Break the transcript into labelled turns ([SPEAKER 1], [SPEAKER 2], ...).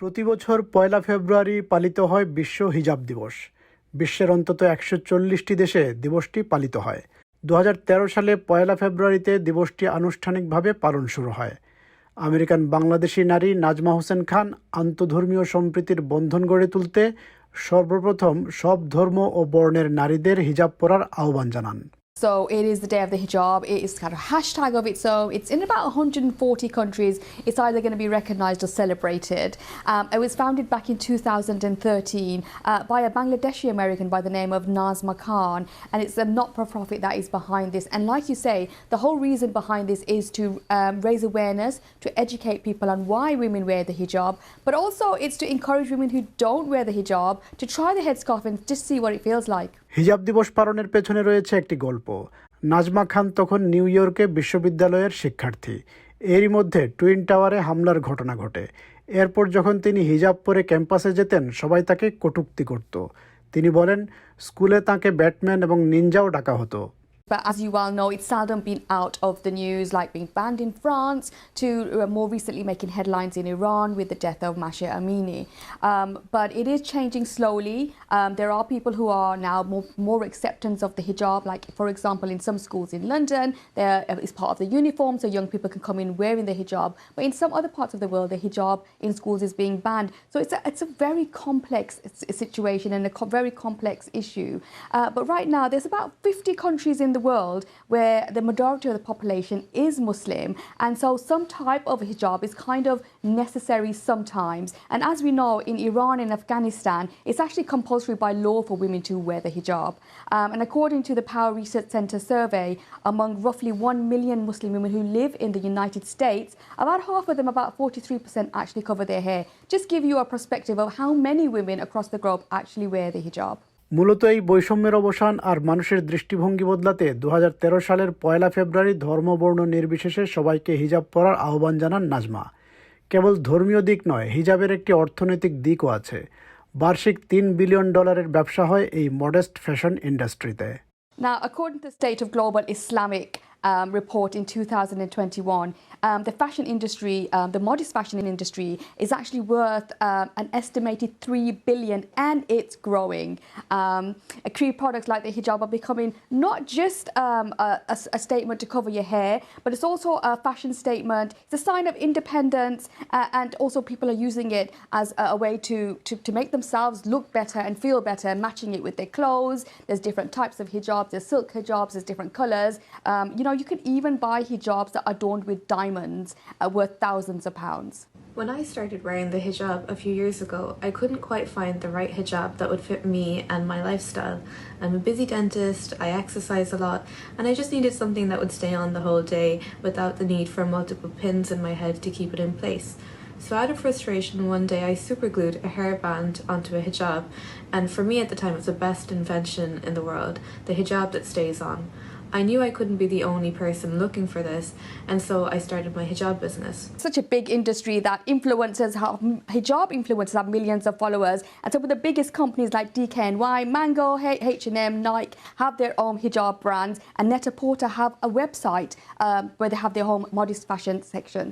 [SPEAKER 1] প্রতি বছর পয়লা ফেব্রুয়ারি পালিত হয় বিশ্ব হিজাব দিবস। বিশ্বের অন্তত ১৪০টি দেশে দিবসটি পালিত হয়। ২০১৩ সালে পয়লা ফেব্রুয়ারিতে দিবসটি আনুষ্ঠানিকভাবে পালন শুরু হয়। আমেরিকান বাংলাদেশি নারী নাজমা হোসেন খান আন্তধর্মীয় সম্প্রীতির বন্ধন গড়ে তুলতে সর্বপ্রথম সব ধর্ম ও বর্ণের নারীদের হিজাব পরার আহ্বান জানান।
[SPEAKER 2] So it is the day of the hijab. It is kind of a hashtag of its own. It's in about 140 countries. It's either going to be recognised or celebrated. It was founded back in 2013 by a Bangladeshi American by the name of Nazma Khan, and it's a not-for-profit that is behind this. And like you say, the whole reason behind this is to raise awareness, to educate people on why women wear the hijab, but also it's to encourage women who don't wear the hijab to try the headscarf and just see what it feels like.
[SPEAKER 1] হিজাব দিবস পালনের পেছনে রয়েছে একটি গল্প। নাজমা খান তখন new ইয়র্কে বিশ্ববিদ্যালয়ের শিক্ষার্থী। এরই মধ্যে টুইন টাওয়ারে হামলার ঘটনা ঘটে। এরপর যখন তিনি হিজাব পরে ক্যাম্পাসে যেতেন, সবাই তাকে কটূক্তি করত। তিনি বলেন, স্কুলে তাকে ব্যাটম্যান এবং নিনজাও ডাকা হতো।
[SPEAKER 2] But as you well know, it's seldom been out of the news, like being banned in France to more recently making headlines in Iran with the death of Mahsa Amini. But it is changing slowly. There are people who are now more acceptance of the hijab. Like, for example, in some schools in London, there is part of the uniform, so young people can come in wearing the hijab. But in some other parts of the world, the hijab in schools is being banned. So it's a very complex situation and a very complex issue. But right now, there's about 50 countries in the world where the majority of the population is Muslim, and so some type of hijab is kind of necessary sometimes. And as we know, in Iran and Afghanistan, it's actually compulsory by law for women to wear the hijab. And according to the Power Research Center survey, among roughly 1 million Muslim women who live in the United States, about half of them, about 43%, actually cover their hair. Just give you a perspective of how many women across the globe actually wear the hijab.
[SPEAKER 1] মূলত এই বৈষম্যের অবসান আর মানুষের দৃষ্টিভঙ্গি বদলাতে ২০১৩ সালের পয়লা ফেব্রুয়ারি ধর্মবর্ণ নির্বিশেষে সবাইকে হিজাব পরার আহ্বান জানান নাজমা। কেবল ধর্মীয় দিক নয়, হিজাবের একটি অর্থনৈতিক দিকও আছে। বার্ষিক $3 বিলিয়ন ব্যবসা হয় এই মডেস্ট ফ্যাশন ইন্ডাস্ট্রিতে।
[SPEAKER 2] Now, according to the State of Global Islamic report in 2021, the fashion industry, the modest fashion industry, is actually worth an estimated $3 billion, and it's growing. Key products like the hijab are becoming not just a statement to cover your hair, but it's also a fashion statement. It's a sign of independence, and also people are using it as a way to make themselves look better and feel better, matching it with their clothes. There's different types of hijabs. There's silk hijabs. There's different colors. You can even buy hijabs that are adorned with diamonds worth thousands of pounds.
[SPEAKER 3] When I started wearing the hijab a few years ago, I couldn't quite find the right hijab that would fit me and my lifestyle. I'm a busy dentist, I exercise a lot, and I just needed something that would stay on the whole day without the need for multiple pins in my head to keep it in place. So out of frustration, one day I superglued a hairband onto a hijab, and for me at the time it was the best invention in the world, the hijab that stays on. I knew I couldn't be the only person looking for this, and so I started my hijab business.
[SPEAKER 2] Such a big industry that hijab influencers have millions of followers, and some of the biggest companies like DKNY, Mango, H&M, Nike have their own hijab brands, and Net-a-Porter have a website where they have their own modest fashion section.